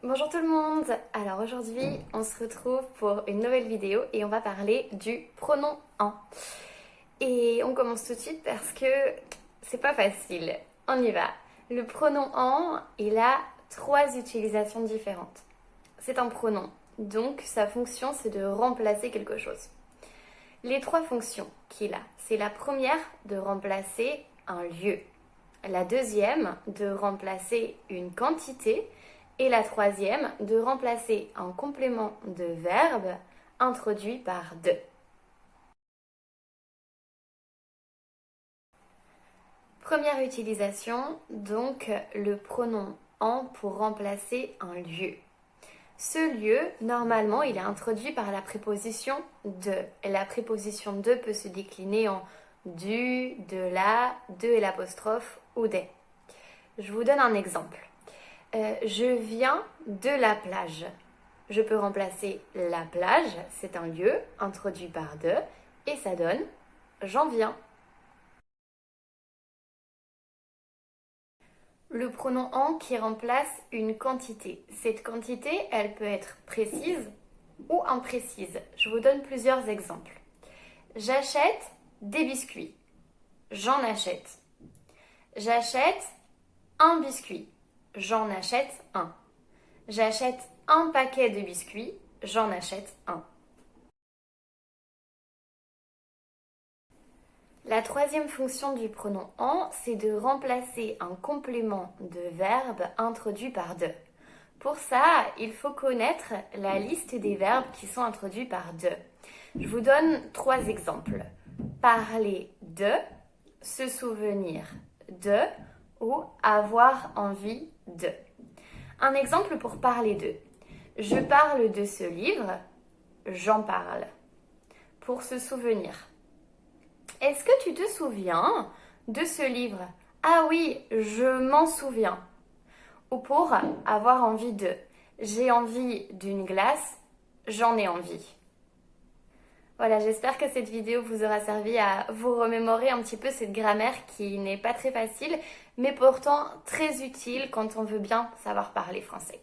Bonjour tout le monde. Alors aujourd'hui on se retrouve pour une nouvelle vidéo et on va parler du pronom en. Et on commence tout de suite parce que c'est pas facile. On y va. Le pronom en, il a trois utilisations différentes. C'est un pronom, donc sa fonction c'est de remplacer quelque chose. Les trois fonctions qu'il a, c'est la première de remplacer un lieu, la deuxième de remplacer une quantité et la troisième de remplacer un complément de verbe introduit par de. Première utilisation, donc le pronom en pour remplacer un lieu. Ce lieu, normalement, il est introduit par la préposition de. Et la préposition de peut se décliner en du, de la, de et l'apostrophe ou des. Je vous donne un exemple. Je viens de la plage. Je peux remplacer la plage, c'est un lieu introduit par de, et ça donne j'en viens. Le pronom en qui remplace une quantité. Cette quantité, elle peut être précise ou imprécise. Je vous donne plusieurs exemples. J'achète des biscuits. J'en achète. J'achète un biscuit. J'en achète un. J'achète un paquet de biscuits. J'en achète un. La troisième fonction du pronom en, c'est de remplacer un complément de verbe introduit par de. Pour ça, il faut connaître la liste des verbes qui sont introduits par de. Je vous donne trois exemples. Parler de, se souvenir de ou avoir envie de. Un exemple pour parler de. Je parle de ce livre, j'en parle. Pour se souvenir. Est-ce que tu te souviens de ce livre? Ah oui, je m'en souviens. Ou pour avoir envie de. J'ai envie d'une glace, j'en ai envie. Voilà, j'espère que cette vidéo vous aura servi à vous remémorer un petit peu cette grammaire qui n'est pas très facile, mais pourtant très utile quand on veut bien savoir parler français.